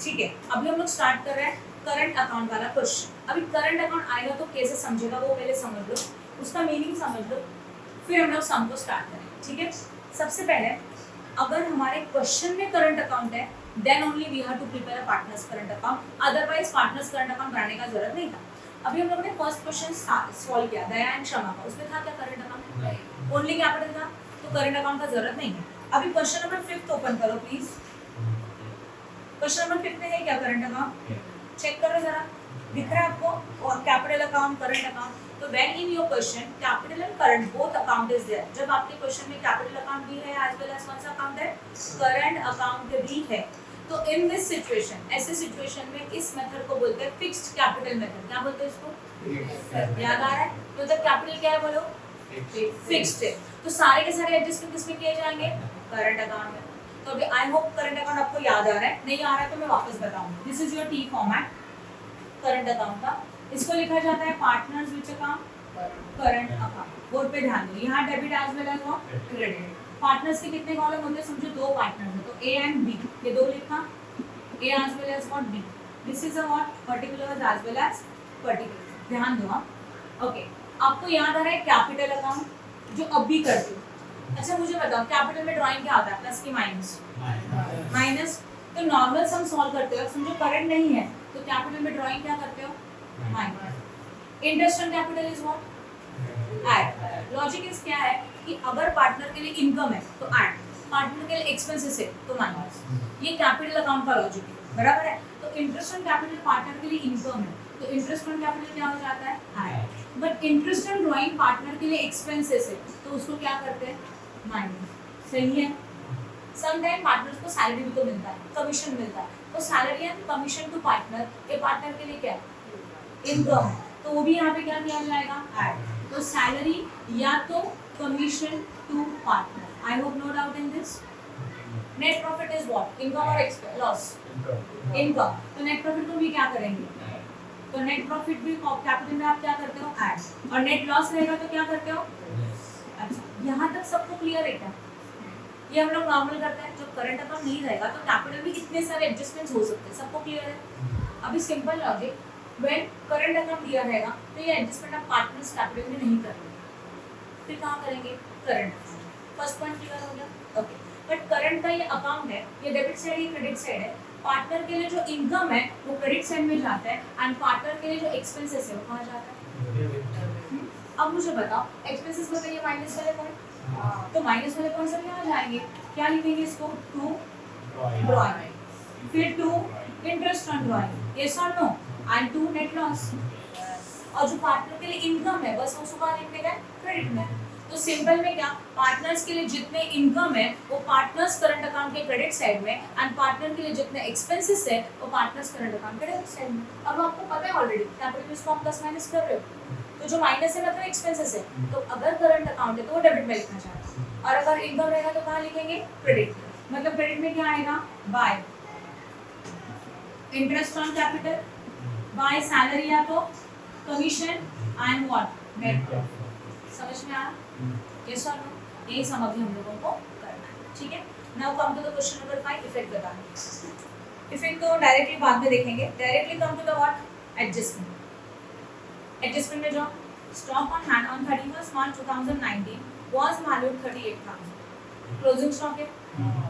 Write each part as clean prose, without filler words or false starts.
ठीक है, अभी हम लोग स्टार्ट कर रहे हैं करंट अकाउंट वाला क्वेश्चन। अभी करंट अकाउंट आएगा तो कैसे समझेगा वो पहले समझ लो, उसका मीनिंग समझ लो, फिर हम लोग सम को स्टार्ट करेंगे। ठीक है, सबसे पहले अगर हमारे क्वेश्चन में करंट अकाउंट है then only we have to prepare a partners current account, otherwise partners current account बनाने का जरूरत नहीं था। अभी हम लोग ने फर्स्ट क्वेश्चन सॉल्व किया दया एंड क्षमा का, उसमें था क्या करंट अकाउंट, ओनली कैपिटल था, तो करंट अकाउंट का जरूरत नहीं है। अभी क्वेश्चन नंबर 5 ओपन करो प्लीज। क्वेश्चन नंबर 5 में है क्या करंट अकाउंट, चेक करो जरा, दिख रहा है आपको, और कैपिटल अकाउंट करंट अकाउंट। तो when in your question capital and current both account is there, जब आपके क्वेश्चन में कैपिटल अकाउंट भी है एज वेल एज कौन सा अकाउंट है, करंट अकाउंट भी है, तो इन दिस सिचुएशन, ऐसे सिचुएशन में इस मेथड को बोलते हैं फिक्स्ड कैपिटल मेथड। क्या बोलते हैं इसको, याद आ रहा है, तो जब कैपिटल क्या है बोलो, फिक्स्ड है, तो सारे के सारे एडजस्टमेंट किसमें किए जाएंगे, करंट अकाउंट में। तो अभी आई होप करंट अकाउंट आपको याद आ रहा है, नहीं आ रहा है तो मैं वापस बताऊंगी। This is your T format current account का, इसको लिखा जाता है partners which account, current account. Board पे ध्यान दो, यहाँ debit as well as credit. Partners के कितने कॉलम होते हैं, समझो दो पार्टनर्स हैं, तो ए एंड बी, ये दो लिखा, A as well as what B, this is a what particular as well as particular, ध्यान दो। हाँ ओके, आपको याद आ रहा है कैपिटल अकाउंट जो अब भी करते हो। अच्छा मुझे बताओ कैपिटल में ड्राइंग क्या आता है, प्लस की माइनस, माइनस। तो नॉर्मल सम सॉल्व करते हो, समझो करंट नहीं है तो कैपिटल में ड्राइंग क्या करते हो, minus. Interest on capital is what, add. Logic is क्या है कि अगर पार्टनर के लिए इनकम है तो ऐड, पार्टनर के लिए एक्सपेंसेस है तो माइनस। ये कैपिटल अकाउंट का लॉजिक है, बराबर है। तो इंटरेस्ट ऑन कैपिटल पार्टनर के लिए इनकम है तो इंटरेस्ट ऑन कैपिटल क्या हो जाता है, add. But interest on drawing partner के लिए एक्सपेंसेस है तो उसको क्या करते हैं, माइनस। सही है। समटाइम पार्टनर्स को सैलरी भी तो मिलता है, कमीशन मिलता है, तो salary and commission to partner, ये पार्टनर के लिए क्या है, इनकम है, तो वो भी यहाँ पे क्या किया जाएगा, ऐड। तो सैलरी या तो commission to partner. I hope no doubt in this. Net profit is what, income और लॉस, इनकम। तो नेट प्रॉफिट को भी क्या करेंगे, तो नेट प्रॉफिट भी कैपिटल में आप क्या करते हो, ऐड। और नेट लॉस रहेगा तो क्या करते हो, अच्छा। यहाँ तक सबको क्लियर है क्या, ये हम लोग नॉर्मल करते हैं। जब करंट अकाउंट नहीं रहेगा तो कैपिटल में इतने सारे एडजस्टमेंट्स हो सकते हैं, सबको क्लियर है। अभी simple logic, when current account दिया रहेगा तो ये एडजस्टमेंट आप पार्टनर्स कैपिटल में नहीं करेंगे, फिर कहाँ करेंगे, करंट। फर्स्ट पॉइंट क्लियर हो गया, ओके। बट करंट का ये अकाउंट है, ये डेबिट साइड है, क्रेडिट साइड है। पार्टनर के लिए जो इनकम है वो क्रेडिट साइड में जाता है एंड पार्टनर के लिए जो एक्सपेंसेस है वो कहाँ जाता है। अब मुझे बताओ एक्सपेंसेस बताइए माइनस वाले पॉइंट, तो माइनस वाले पॉइंट सब यहाँ जाएंगे, क्या लिखेंगे इसको, टू ड्राइंग, फिर to interest on drawing, yes और no, and to net loss. और जो पार्टनर के लिए इनकम है बस उसको कहाँ लिखने का, क्रेडिट में। तो सिंपल में क्या, पार्टनर्स के लिए जितने इनकम है वो पार्टनर्स करंट अकाउंट के क्रेडिट साइड में, एंड पार्टनर के लिए जितने एक्सपेंसेस है वो पार्टनर्स करंट अकाउंट के डेबिट साइड में। अब आपको पता है ऑलरेडी कैपिटल में इसको हम प्लस माइनस कर रहे हो, तो जो माइनस है मतलब एक्सपेंसेस है, तो अगर करंट अकाउंट है तो वो डेबिट में लिखना चाहिए, और अगर इनकम रहेगा तो कहाँ लिखेंगे, क्रेडिट। मतलब क्रेडिट में क्या आएगा, bye interest on capital, by salary या तो commission, and what, net profit. समझ में आया, यस और नो, यही समझ हम लोगों को करना है। ठीक है, now come to the question number 5, effect बताना। इफेक्ट तो डायरेक्टली बाद में देखेंगे, directly come to the what, adjustment. Adjustment में जो stock on hand on 31 March 2019 was valued 38,000। Closing stock है,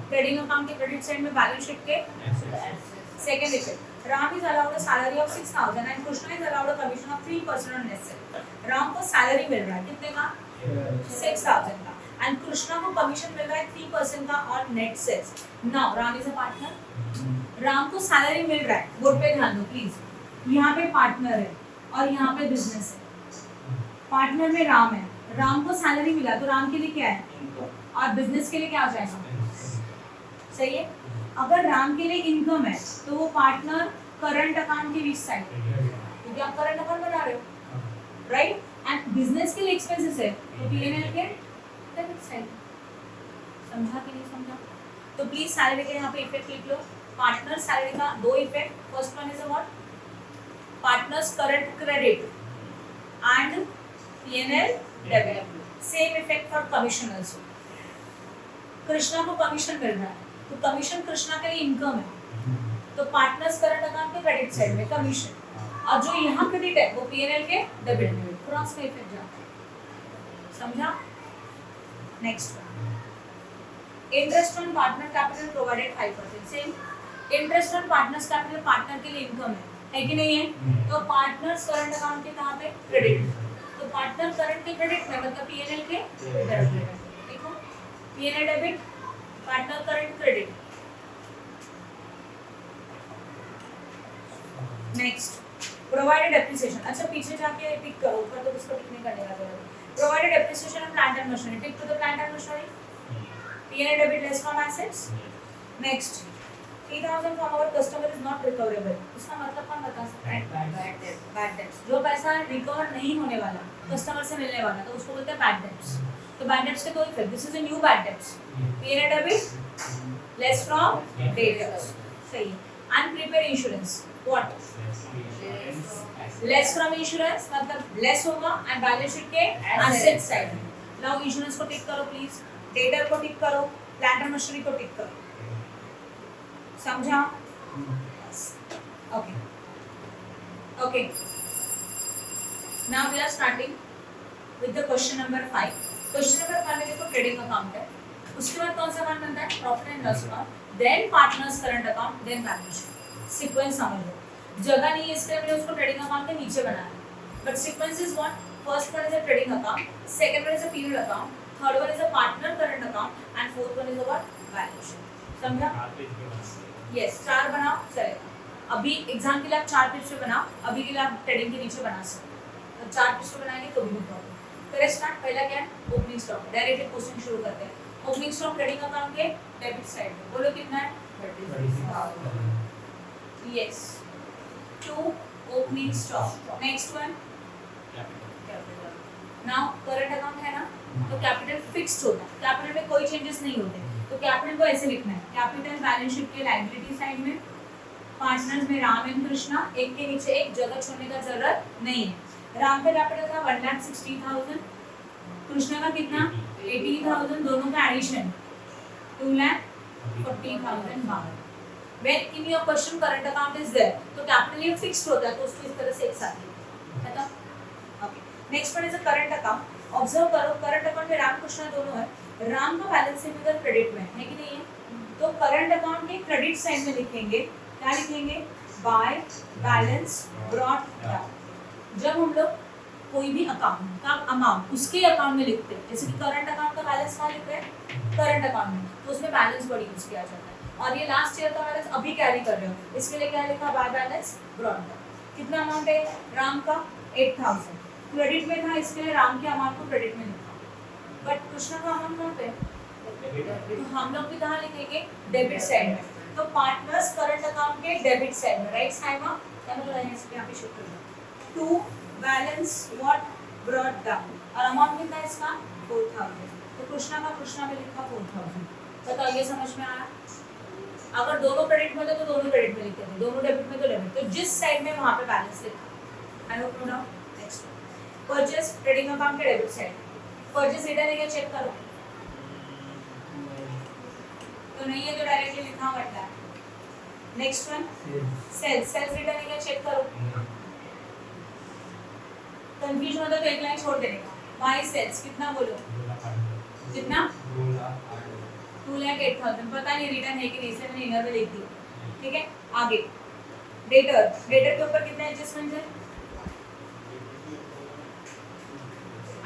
ट्रेडिंग अकाउंट के क्रेडिट साइड में बैलेंस शीट के second effect, Ram is allowed a salary of 6,000 and Krishna is allowed a commission of 3% on net sale। Ram को salary मिल रहा है कितने का, 6,000 का, एंड कृष्णा को कमीशन मिल रहा है 3% का on net sales. Now Ram is a partner, Ram को सैलरी मिल रहा है, बोर्ड पे ध्यान दो प्लीज, यहाँ पे पार्टनर है और यहाँ पे बिजनेस है। पार्टनर में राम है, राम को सैलरी मिला तो राम के लिए क्या है, और बिजनेस के लिए क्या हो जाएगा, सही है। अगर राम के लिए इनकम है तो वो पार्टनर करंट अकाउंट के बीच साइड, क्योंकि आप करंट अकाउंट बना रहे हो, राइट। एंड बिजनेस के लिए एक्सपेंसेस है तो पीएनएल के डेबिट साइड। समझा कि नहीं समझा, तो प्लीज सैलरी के यहाँ पे इफेक्ट लिख लो। पार्टनर सैलरी का दो effect, first one is what, partners current credit and PNL debit. Same effect for commission also. Krishna को कमीशन मिल रहा है तो कमीशन कृष्णा के लिए इनकम है, तो पार्टनर्स करंट अकाउंट के क्रेडिट साइड में कमीशन, और जो यहाँ क्रेडिट है वो पीएनएल के डेबिट में, क्रॉस में इफेक्ट जाता है, समझा। Next interest on partner capital provided 5%, same interest on partners capital partner के लिए इनकम है कि नहीं है, तो पार्टनर्स करंट अकाउंट के कहाँ पे क्रेडिट, तो पार्टनर करंट के क्रेडिट में मतलब पीएनएल के डेबिट, देखो PNL debit partner current credit. Next provided depreciation, अच्छा पीछे जाके टिक करो, ऊपर तो इसको टिक नहीं करने का, provided depreciation on plant and machinery, tick to the plant and machinery, PNL debit less from assets. Next 3000 from our customer is not recoverable, इसका मतलब कौन बता सकता है, बैड डेट्स, जो पैसा रिकवर नहीं होने वाला कस्टमर से मिलने वाला, तो उसको बोलते हैं बैड डेट्स। तो बैड डेट्स के दो effect, this is a new bad debts, PNL debit less from debtors, सही है। अनप्रिपेयर्ड insurance, what less from insurance मतलब लेस होगा एंड बैलेंस शीट के एसेट साइड में। नाउ इंश्योरेंस को टिक करो प्लीज, डेटर को टिक करो, प्लांट एंड मशीनरी को टिक करो, समझा। Okay okay, now we are starting with the question number 5। Question number 5 में देखो ट्रेडिंग अकाउंट है, उसके बाद कौन सा अकाउंट बनता है, profit and loss account, then partners current account, then balance sheet. Sequence समझ लो, जगह नहीं है इसलिए मैंने उसको ट्रेडिंग अकाउंट के नीचे बनाया, but sequence is what, first one is a trading account, second one is a period account, third one is a partner current account and fourth one is a balance sheet, समझा। Yes, 4 बनाओ चलेगा, अभी exam के लिए आप 4 page पे बनाओ, अभी के लिए आप ट्रेडिंग के नीचे बना सकते हो, तो 4 पेज पे बनाएंगे तो भी प्रॉब्लम। फिर स्टार्ट, पहला क्या है, ओपनिंग स्टॉक, डायरेक्टली क्वेश्चन शुरू करते हैं। ओपनिंग स्टॉक ट्रेडिंग अकाउंट के डेबिट साइड में, बोलो कितना है, 30,000, yes, 2 opening stock. Next one now current account है ना, तो कैपिटल फिक्स्ड होता है, कैपिटल में कोई चेंजेस नहीं होते, तो कैपिटल को ऐसे लिखना है, कैपिटल बैलेंस शीट के लायबिलिटी साइड में, पार्टनर्स में राम एंड कृष्णा, एक के नीचे एक, जगह छोड़ने का जरूरत नहीं है। राम का कैपिटल था 1,60,000, कृष्णा का कितना 80,000, दोनों का एडिशन 2,40,000 बाहर। When in your question current account is there, तो कैपिटल ये फिक्स्ड होता है, तो उसको इस तरह से एक साथ लिखो, खत्म। Okay, next one is a current account. Observe करो, करंट अकाउंट में राम कृष्णा दोनों है, राम का बैलेंस फिगर क्रेडिट में है कि नहीं है, तो करंट अकाउंट के क्रेडिट साइड में लिखेंगे, क्या लिखेंगे, बाय बैलेंस ब्रॉट डाउन। जब हम लोग कोई भी अकाउंट का अमाउंट उसके अकाउंट में लिखते हैं, जैसे कि करंट अकाउंट का बैलेंस कहाँ लिखते हैं, करंट अकाउंट में, तो उसमें बैलेंस वर्ड यूज किया जाता है। और ये लास्ट ईयर का बैलेंस अभी कैरी कर रहे हो, इसके लिए क्या लिखा, बाय बैलेंस ब्रॉट डाउन। कितना अमाउंट है राम का 8,000, क्रेडिट में था, इसके लिए राम के अमाउंट को क्रेडिट में लिखा, बट कृष्णा का अमाउंट कहाँ पे, तो हम लोग भी कहाँ लिखेंगे, डेबिट साइड में, तो पार्टनर्स करंट अकाउंट के डेबिट साइड में, राइट साइड में, क्या मतलब है इसके यहाँ पे शिफ्ट कर दो, 2 बैलेंस व्हाट ब्रॉट डाउन, और अमाउंट कितना है इसका 4,000, तो कृष्णा का कृष्णा में लिखा 4,000। बताओ ये समझ में आया। अगर दोनों क्रेडिट में थे तो दोनों क्रेडिट में लिखते थे, दोनों डेबिट में तो डेबिट, तो जिस साइड में वहां पे बैलेंस लिखा। I hope no doubt. Next purchase trading account के डेबिट साइड, परचेस रिटर्न है क्या चेक करो, तो नहीं है तो डायरेक्टली लिखा हुआ है। Next one sales, sales return है क्या चेक करो, कंफ्यूजन होता तो एक लाइन छोड़ देने का, बाय सेल्स कितना बोलो, कितना 2,08,000, पता नहीं रिटर्न है कि नहीं, इसलिए मैंने इनर में लिख दिया, ठीक है। आगे डेटर, डेटर के ऊपर कितने एडजस्टमेंट है,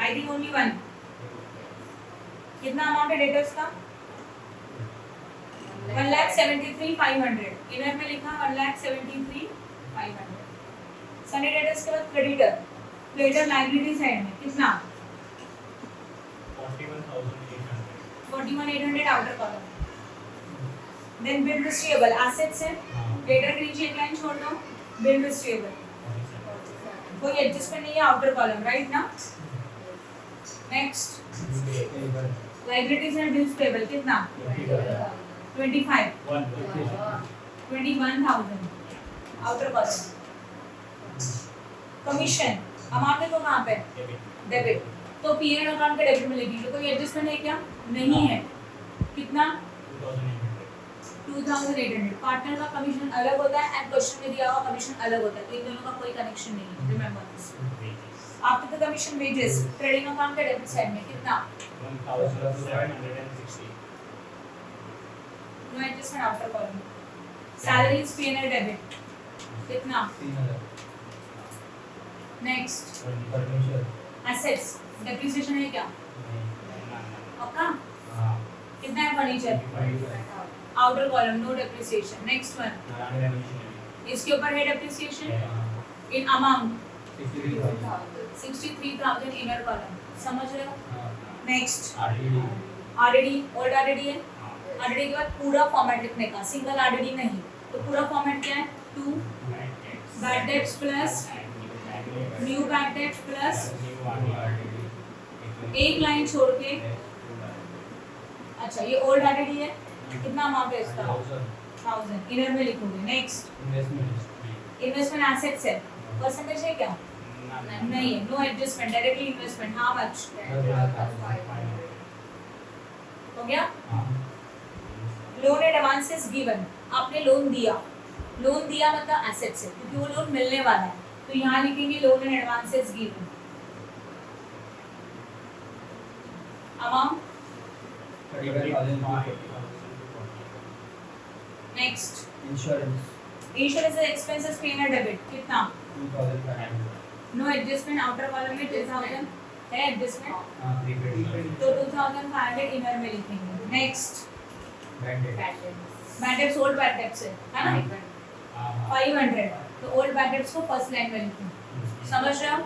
आई थिंक ओनली 1, कितना अमाउंट है डेटर्स का 1,73,500, इनर में लिखा 1,73,500। सनी डेटर्स के बाद क्रेडिटर, क्रेडिटर लायबिलिटी साइड में कितना 41,800 outer column, then bill receivable assets है, डेटर के नीचे एक लाइन छोड़ दो, बिल रिसीवेबल, कोई एडजस्टमेंट नहीं है आउटर कॉलम, राइट ना। Next liabilities and bills payable कितना 21,000 आउटर कॉलम। कमीशन अमाउंट है तो कहाँ पे डेबिट, तो पीएनएल अकाउंट के डेबिट में लिखेंगे, कोई एडजस्टमेंट है क्या, नहीं है, कितना 2800। पार्टनर का कमीशन अलग होता है एंड क्वेश्चन में दिया हुआ कमीशन अलग होता है, तो इन दोनों का कोई कनेक्शन नहीं है, remember this. After the commission wages trading account के डेबिट साइड में कितना 1760। No adjustment after column. Salaries PNL debit कितना 3000। नेक्स्ट फर्नीचर एसेट्स डेप्रिसिएशन है क्या पक्का कितना है furniture outer column no depreciation. Next one इसके ऊपर है depreciation in amount 63,000 inner column, समझ रहे हो। नेक्स्ट आरडीडी ओल्ड आरडीडी है, आरडीडी के बाद पूरा फॉर्मेट लिखने का, सिंगल आरडीडी नहीं, तो पूरा फॉर्मेट क्या है 2 bad debts plus new bad debts plus एक लाइन छोड़ के, अच्छा ये ओल्ड आरडीडी है, कितना अमाउंट है इसका 1000 इनर में लिखोगे। नेक्स्ट इन्वेस्टमेंट एसेट्स है, परसेंटेज है क्या नहीं है, no adjustment directly investment how much हो गया। लोन एंड एडवांसेस गिवन, आपने लोन दिया मतलब एसेट्स है क्योंकि वो लोन मिलने वाला है, तो यहाँ लिखेंगे loan and advances given amount 35,000। Next insurance expenses payment debit कितना 2500। नो एडजस्टमेंट आउटर कॉलम में 2000 है एडजस्टमेंट, तो 2500 इनर में लिखेंगे। Next bad debts old bad debts है ना 500, तो ओल्ड बैड डेट्स को फर्स्ट लाइन में लिखेंगे, समझ रहे हो।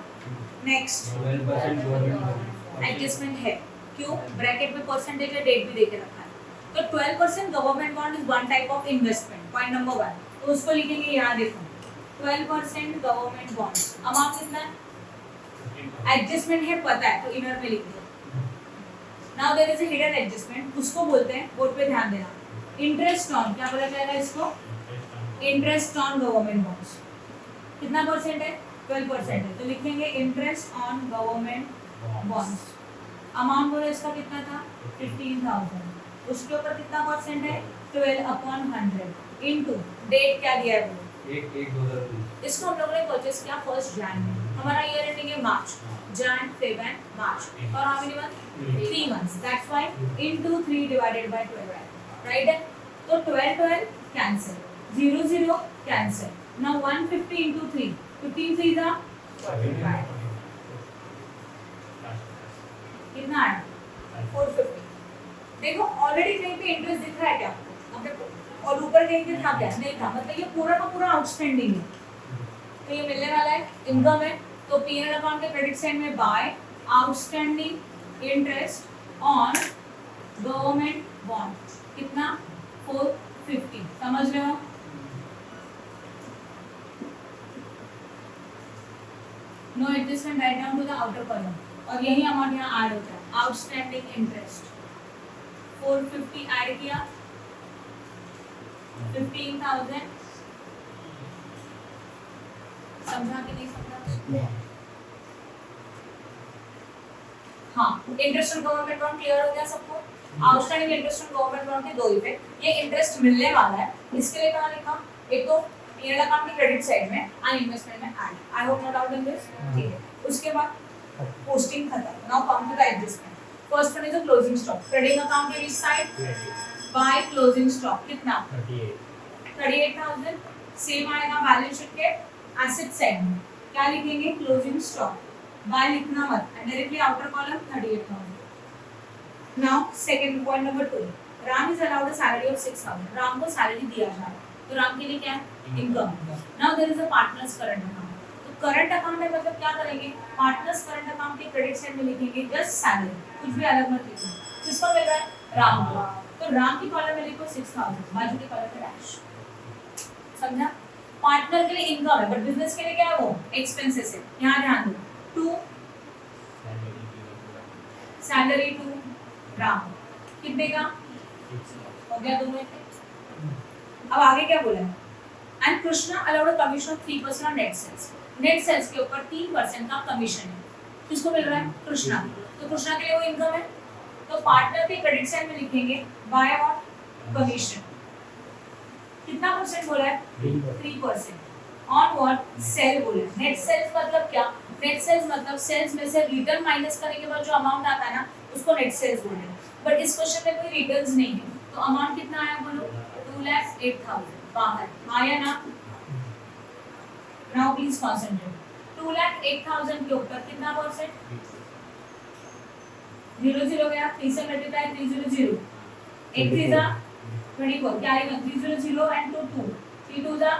नेक्स्ट 12% गवर्नमेंट एडजस्टमेंट है, क्यों ब्रैकेट में परसेंटेज या डेट भी देके रखा है, तो 12% government bond is one type of investment, point number 1, तो उसको लिखेंगे यहाँ देखो 12% गवर्नमेंट बॉन्ड, अमाउंट कितना है एडजस्टमेंट है पता है, तो इनर में लिख दो। Now there is a hidden adjustment, उसको बोलते हैं, बोर्ड पे ध्यान देना, इंटरेस्ट ऑन, क्या बोला जाएगा इसको इंटरेस्ट ऑन गवर्नमेंट बॉन्ड्स, कितना परसेंट है 12% है, तो लिखेंगे interest on government bonds. Amount बोलो इसका कितना था 15,000, उसके ऊपर कितना परसेंट है 12/100 इनटू डेट क्या दिया है बोलो 1/2020। इसको हम लोगों ने परचेस किया 1 जैन में, हमारा ईयर एंडिंग है मार्च, जैन फेब एंड मार्च, और how many month 3 months, that's why into 3 divided by 12 है, राइट है, तो 12 कैंसिल, 0 कैंसिल, नाउ 150 इनटू 3 15 3 था कितना है 450। देखो ऑलरेडी कहीं पे इंटरेस्ट दिख रहा है क्या आपको, और ऊपर कहीं पे था क्या नहीं था, मतलब ये पूरा का पूरा आउटस्टैंडिंग है, तो ये मिलने वाला है इनकम है, तो पीएनएल अकाउंट के क्रेडिट साइड में by outstanding interest on government bond कितना 450, समझ रहे हो। No adjustment write down to the outer column, और यही अमाउंट यहाँ ऐड होता है आउटस्टैंडिंग इंटरेस्ट 450 ऐड किया 15,000, समझा कि नहीं समझा। हाँ interest on government bond clear हो गया सबको। Outstanding interest on government bond के दो इफेक्ट, ये इंटरेस्ट मिलने वाला है, इसके लिए कहाँ लिखा, एक तो पीएनएल अकाउंट के क्रेडिट साइड में एंड इन्वेस्टमेंट में add, I hope no doubt in this, ठीक है। उसके बाद पोस्टिंग खत्म, now come to the adjustment. First one is the closing stock, trading account के which side by closing stock कितना 38,000, सेम आएगा बैलेंस शीट के एसेट साइड में, क्या लिखेंगे क्लोजिंग स्टॉक, बाय लिखना मत, directly outer column 38,000। Now second point number 2, Ram is allowed a salary of 6,000, Ram को सैलरी दिया जा रहा है, तो राम के लिए क्या है income. Now there is a partners current account, तो करंट अकाउंट है मतलब क्या करेंगे, पार्टनर्स करंट अकाउंट के क्रेडिट साइड में लिखेंगे जस्ट सैलरी, कुछ भी अलग मत लिखना, किसको मिल रहा है राम को, तो राम की कॉलम में लिखो 6,000, बाजू की कॉलम में डैश, समझा। पार्टनर के लिए इनकम है बट बिजनेस के लिए क्या है वो एक्सपेंसेस है, यहाँ ध्यान दो 2 सैलरी टू राम कितने का हो गया दोनों इफेक्ट। अब आगे क्या बोला है, and Krishna allowed a commission of 3% on net sales, net sales के ऊपर 3% का कमीशन है, किसको मिल रहा है कृष्णा, तो कृष्णा के लिए वो इनकम है, तो पार्टनर के क्रेडिट साइड में लिखेंगे बाय और कमीशन कितना परसेंट बोला है? 3%. 3%. On what? सेल बोला है. नेट सेल्स मतलब क्या? नेट सेल्स मतलब सेल्स में से रिटर्न माइनस करने के बाद जो अमाउंट आता है ना उसको नेट सेल्स बोलते हैं. बट इस क्वेश्चन में कोई रिटर्न्स नहीं है, तो अमाउंट कितना आया बोलो? 2,08,000. बाहर आया ना? Now please concentrate. 2,08,000 के ऊपर कितना परसेंट? 0 गया, 3 से मल्टीप्लाई 300. 8 3 जा 24, कैरी 1 300 एंड 2 3 2 जा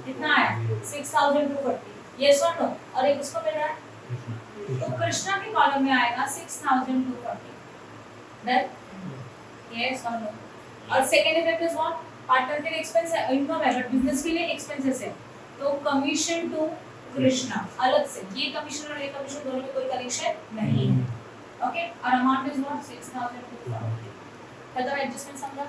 कितना आया? 6,240. यस और नो? और एक उसको मिल रहा है तो कृष्णा के कॉलम में आएगा 6,240. देन यस और नो? और second effect is what? Partner के लिए एक्सपेंस है, इनकम है, बट बिजनेस के लिए एक्सपेंसेस है. तो कमीशन टू कृष्णा अलग से, ये कमीशन और ये कमीशन दोनों में कोई कनेक्शन नहीं है. ओके, और अमाउंट इज व्हाट? 6,240. मतलब एडजस्टमेंट समझा?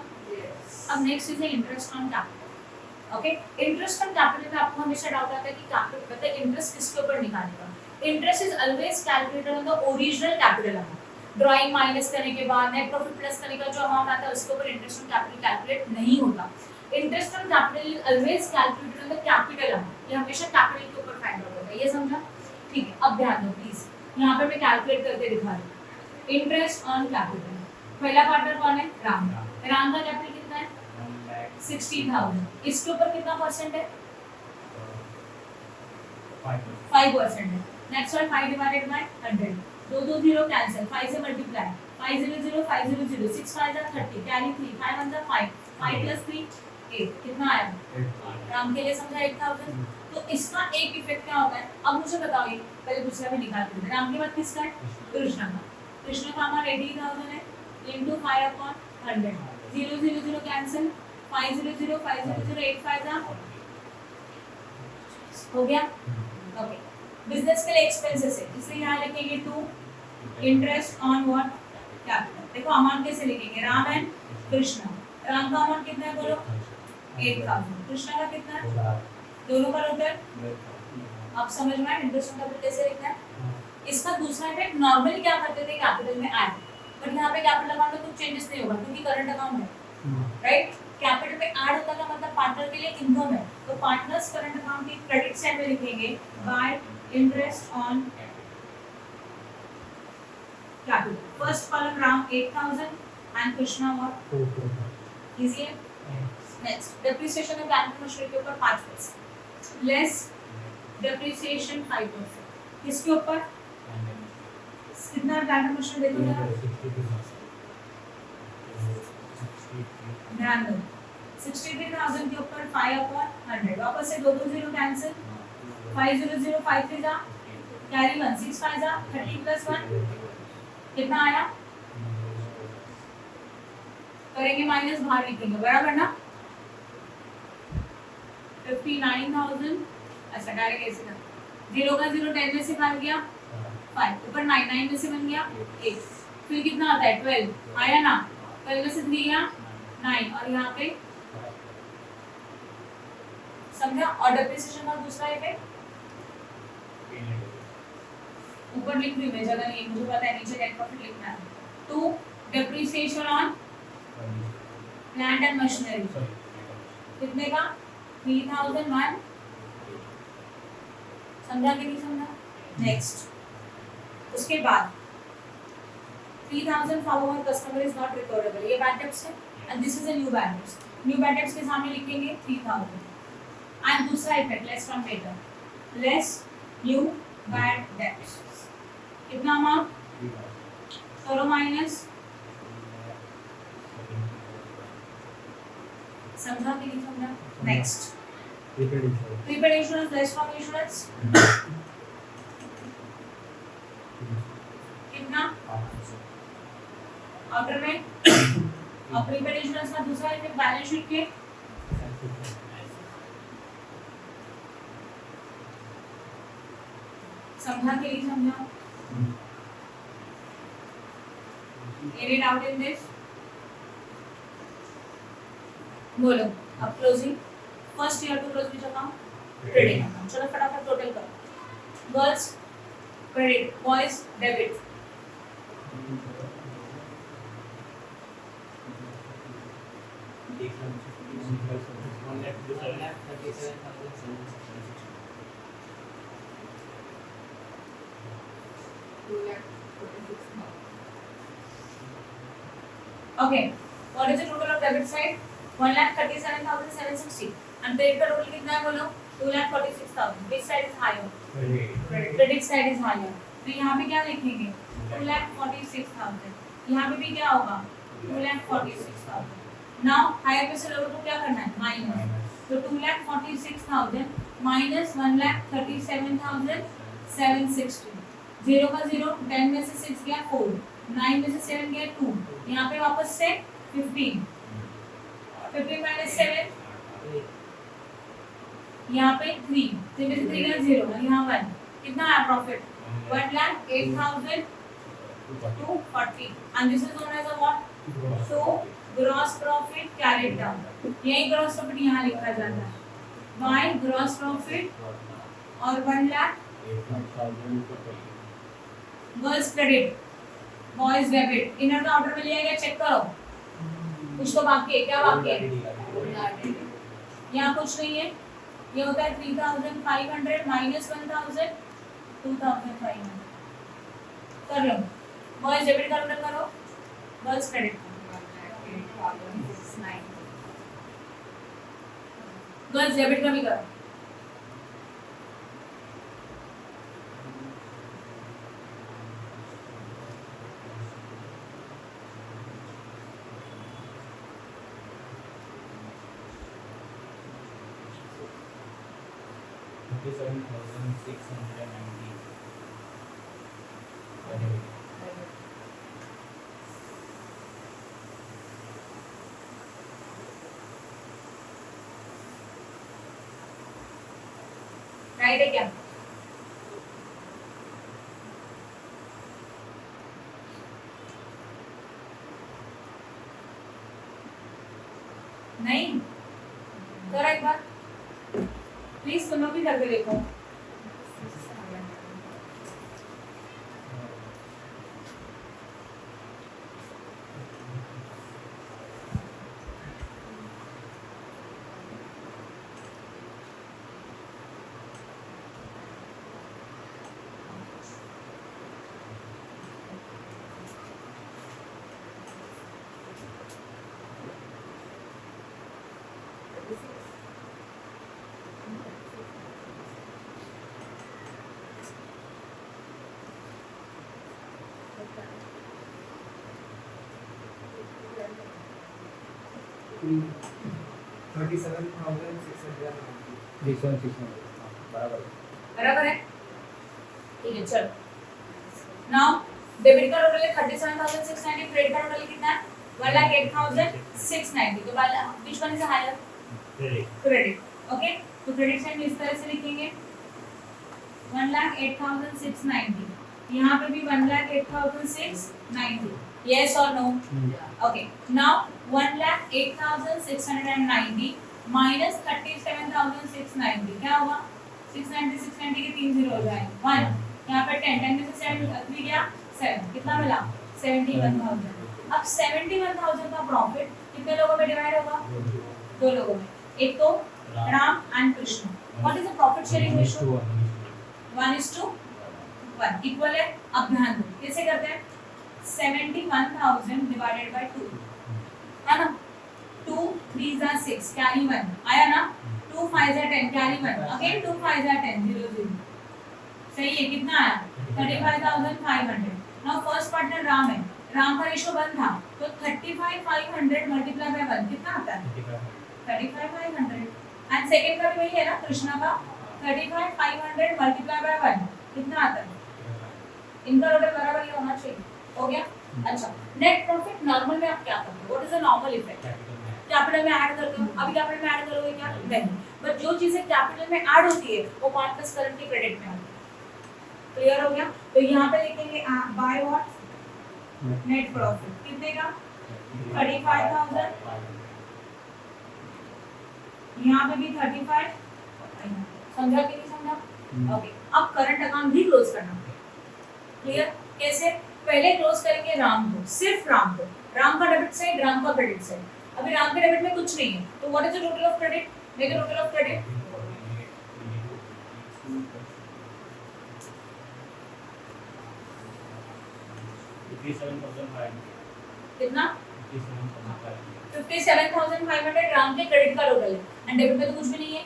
अब next is interest on capital. Okay, interest on capital में आपको हमेशा डाउट आता है कि कैपिटल मतलब इंटरेस्ट किसके ऊपर निकालेगा. Interest is always calculated on the original capital amount. Drawing minus करने के बाद नेट प्रॉफिट प्लस करने का जो अमाउंट आता है उसके ऊपर इंटरेस्ट ऑन कैपिटल कैलकुलेट नहीं होता. Interest on capital is always calculated on the capital amount. ये हमेशा कैपिटल के ऊपर फाइंड आउट होता है. ये समझा? ठीक है, अब ध्यान दो प्लीज. यहाँ पे मैं कैलकुलेट करके दिखा रही हूँ. इंटरेस्ट ऑन कैपिटल, पहला पार्टनर कौन है? राम. राम का कैपिटल कितना है? 60,000. इसके ऊपर कितना परसेंट है? 5% है. Next one 5 divided by 100. 2 2 0 cancel, 5 से मल्टीप्लाई 5 0 0 5 0 0 6 5 जा 30, कैरी 3 5 1 जा 5 5 प्लस 3 8. कितना आया? राम के लिए समझा 8,000. तो इसका एक इफेक्ट क्या होता है? अब मुझे बताओ, ये पहले दूसरा भी निकाल देते हैं. राम के बाद किसका है? कृष्णा का. कृष्णा का हमारा 80,000 है इनटू 5/100. 0 0 0 कैंसिल, 5 0 0 5 0 0 8 5 जा हो गया. ओके, बिजनेस के लिए एक्सपेंसेस है इसलिए यहाँ लिखेंगे 2 इंटरेस्ट ऑन व्हाट? कैपिटल. देखो अमाउंट कैसे लिखेंगे? राम एंड कृष्णा. राम का अमाउंट कितना है बोलो? 8,000. कृष्णा का कितना है? दोनों का टोटल. आप समझ में आया इंटरेस्ट ऑन कैपिटल कैसे लिखना है? इसका दूसरा इफेक्ट नॉर्मली क्या करते थे? कैपिटल में ऐड, बट यहाँ पे कैपिटल अमाउंट में कुछ चेंजेस नहीं होगा क्योंकि करंट अकाउंट है. राइट? कैपिटल में ऐड होता का मतलब पार्टनर के लिए इनकम है, तो पार्टनर्स करंट अकाउंट की क्रेडिट साइड में लिखेंगे by interest on capital. First column Ram 8,000 and Krishna what? 4,000. Easy है. Next depreciation of plant machinery के ऊपर 5%, लेस डेप्रिसिएशन 5%. किसके ऊपर? कितना प्लांट मशीन देखो जरा, ध्यान दो. 63,000 के ऊपर 5/100. वापस से 2 2 0 कैंसिल, 5 0 0 5 3 जा कैरी 1 6 5 जा 30 प्लस 1 कितना आया? करेंगे माइनस, बाहर लिखेंगे, बराबर ना? 59,000. अच्छा डायरेक्ट ऐसे कर. 0 का 0 10 में से बाहर गया 5, ऊपर 9 9 में से बन गया 8. फिर कितना आता है? 12 आया ना? 12 में से 3 गया 9 और यहाँ पे समझा? और डेप्रिसिएशन का दूसरा इफेक्ट ऊपर लिख रही मैं, जगह नहीं मुझे पता है, नीचे नेट प्रॉफिट लिखना है. तो depreciation on plant and machinery कितने का? 3,001. समझा कि नहीं समझा? नेक्स्ट उसके बाद 3,000 follower customer is not recoverable. ये बैड डेब्ट्स है and this is a new bad debts. New bad debts के सामने लिखेंगे 3,000. एंड दूसरा effect less from debtor, less new bad debts. कितना अमाउंट? करो माइनस. समझा कि नहीं समझा? Next prepaid insurance less from insurance कितना? आउटर में. और प्रीपेड इंश्योरेंस का दूसरा इफेक्ट बैलेंस शीट के समझा कि नहीं समझा? Any doubt in this? बोलो. अब closing. First year to close which account? Trading account. चलो फटाफट टोटल करो. Girls credit, boys debit. Okay. What is the total of debit side? 1,37,760. And credit का total कितना है बोलो? 2,46,000. Which side is higher? Credit side is higher. तो यहाँ पे क्या लिखेंगे? 2,46,000. यहाँ पे भी क्या होगा? 2,46,000. Now higher पे से लोगों को क्या करना है? Minus. तो 2,46,000 minus 1,37,760. 0 का 0, 10 में से 6 गया 4, 9 में से 7 गया 2. यहाँ पे वापस से 15. 15 minus 7. यहाँ पे 3. 3 में से 3 गया 0. यहाँ 1. कितना आया profit? 1,08,240. And this is known as a what? So gross profit carried down. यही gross profit यहाँ लिखा जाता है. Why gross profit और 1,08,000 girls credit, boys debit. Inner का ऑर्डर में लिया गया, चेक करो. कुछ तो बाकी है. क्या बाकी है? यहाँ कुछ नहीं है. ये होता है 3,500 माइनस 1,000, 2,500. कर लो. बॉयज डेबिट का ऑर्डर करो, गर्ल्स क्रेडिट. गर्ल्स डेबिट का भी करो. राइट है क्या? नहीं करा एक बार प्लीज. तुम लोग भी करके देखो. बराबर है. ठीक है चलो. नाउ डेबिट का टोटल है 37,690. क्रेडिट का टोटल कितना है? 1,08,690. तो which one is higher? Credit. Okay. तो क्रेडिट साइड में इस तरह से लिखेंगे 1,08,690. यहाँ पे भी 1,08,690. Yes or no? Okay. Now 1,08,690 minus 37,690 क्या होगा? 690 690 के 3 जीरो हो जाएंगे. 1 यहाँ पे 10 10 में से 7 गया 7. कितना मिला? 71,000. अब 71,000 का प्रॉफिट कितने लोगों में डिवाइड होगा? 2 लोगों में. एक तो Ram and Krishna. What is the profit sharing ratio? 1:1 equal है. अब ध्यान दो कैसे करते हैं. 71,000 डिवाइडेड बाय 2 है ना. 2 3 जा 6 कैरी 1 आया ना. 2 5 जा 10 कैरी 1 अगेन 2 5 जा 10 0 0. सही है. कितना आया? 35,500. नाउ फर्स्ट पार्टनर राम है. राम का रेशियो 1 था तो 35,500 मल्टीप्लाई बाय 1 कितना आता है? 35,500. एंड सेकंड का भी वही है ना कृष्णा का 35,500 मल्टीप्लाई बाय 1 कितना आता है? इनका टोटल बराबर ही होना चाहिए. हो गया. अच्छा नेट प्रॉफिट नॉर्मल में आप क्या करते हो? What is the normal effect? Capital में ऐड करते हो. अभी कैपिटल में ऐड करोगे क्या? नहीं. बट जो चीजें कैपिटल में ऐड होती है वो कॉन्प्लस करंट की क्रेडिट में आती है. क्लियर हो गया. तो यहाँ पे लिखेंगे बाय व्हाट? Net profit. कितने का? 35,000. यहाँ पे भी 35. समझा कि नहीं समझा? ओके. अब करंट अकाउंट भी क्लोज करना है. क्लियर? कैसे? पहले क्लोज करेंगे राम को, सिर्फ राम को. राम का डेबिट साइड, राम का क्रेडिट साइड. अभी राम के डेबिट में कुछ नहीं है तो what is the total of credit? Make the total of credit 57,500. कितना 57,500. 57,500 राम के क्रेडिट का टोटल है एंड डेबिट में तो कुछ भी नहीं है,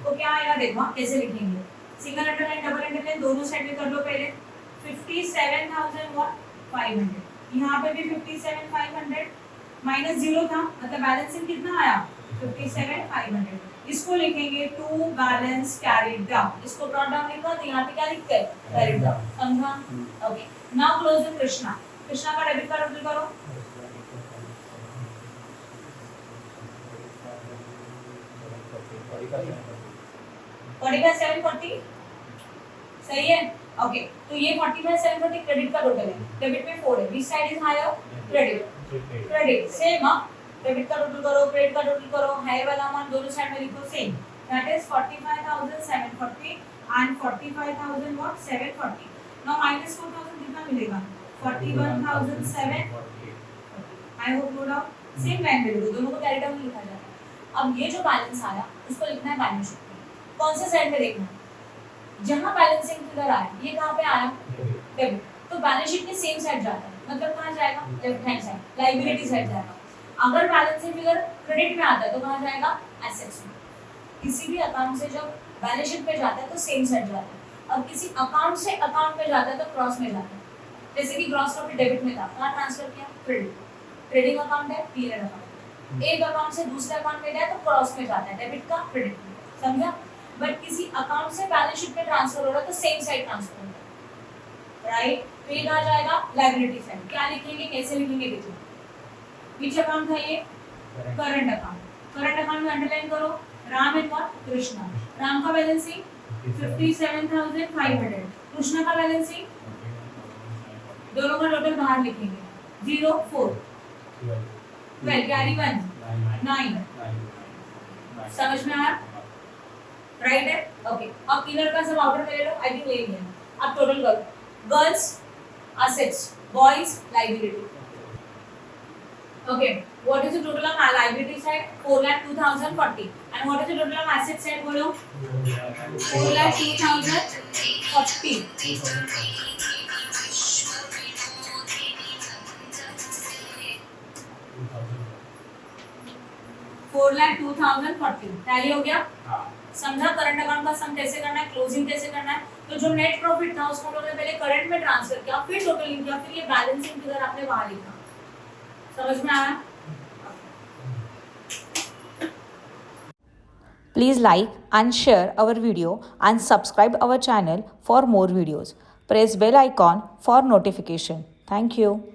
तो क्या आएगा देखो हाँ, कैसे लिखेंगे, सिंगल अंडरलाइन डबल अंडरलाइन दोनों साइड में कर लो पहले 57,500 यहाँ पे भी 57,500 माइनस 0 था मतलब बैलेंसिंग कितना आया 57,500, इसको लिखेंगे टू बैलेंस कैरिड डाउन, इसको ब्रॉट डाउन लिखा तो यहाँ पे क्या लिखते हैं कैरिड डाउन, समझा? Okay now close with Krishna, Krishna का डेबिट का टोटल करो 45,740 सही है। ओके तो ये 45,740 क्रेडिट का टोटल है, डेबिट में 4 है, which side is higher credit same हाँ, डेबिट का टोटल करो क्रेडिट का टोटल करो, हायर वाला अमाउंट दोनों साइड में लिखो same, that is 45,740 and 45,000 what 740, now minus 4,000 कितना मिलेगा 41,740, I hope no doubt same line में लिखो, दोनों को कैरी डाउन लिखा जाता है। अब ये जो बैलेंस आया उसको लिखना है बैलेंस शीट में, कौन से साइड में देखना है, जहां बैलेंसिंग फिगर आया ये कहां पे आया डेबिट, तो बैलेंस शीट के सेम साइड जाता है, मतलब कहां जाएगा left hand side liability side जाएगा, अगर बैलेंसिंग फिगर क्रेडिट में आता है तो कहां जाएगा एसेट्स में, किसी भी अकाउंट से जब बैलेंस शीट पे जाता है तो सेम साइड जाता है, अब किसी अकाउंट से अकाउंट पे जाता है तो क्रॉस में जाता है, जैसे कि ग्रॉस प्रॉफिट डेबिट में था कहां ट्रांसफर किया क्रेडिट, ट्रेडिंग अकाउंट है पीरियड अकाउंट, एक अकाउंट से दूसरे अकाउंट में गया तो क्रॉस में जाता है डेबिट का क्रेडिट में, समझा? बट किसी अकाउंट से बैलेंस शीट पे ट्रांसफर हो रहा है तो सेम साइड ट्रांसफर हो रहा है, राइट? तो ये कहाँ जाएगा लायबिलिटी साइड, क्या लिखेंगे कैसे लिखेंगे देखो, which अकाउंट था ये करंट अकाउंट में अंडरलाइन करो राम एंड व्हाट कृष्णा, राम का बैलेंसिंग 57,500, कृष्णा का बैलेंसिंग दोनों का टोटल बाहर लिखेंगे 0 4 12 कैरी 1 9, समझ में आया राइट है? ओके अब इनर का सब आउटर में ले लो, आई थिंक ले लिया, अब टोटल करो girls assets, boys liability, okay what is the total of liability side 4,02,040 and what is the total of asset side बोलो 4,02,040, 4,02,040 टैली हो गया, समझा? करंट अकाउंट का सम कैसे करना है, क्लोजिंग कैसे करना है, तो जो नेट प्रॉफिट था उसको हमने पहले करंट में ट्रांसफर किया फिर टोटलिंग किया फिर ये बैलेंसिंग फिगर आपने वहां लिखा, समझ में आया? Please like and share our video and subscribe our channel for more videos. Press bell icon for notification. Thank you.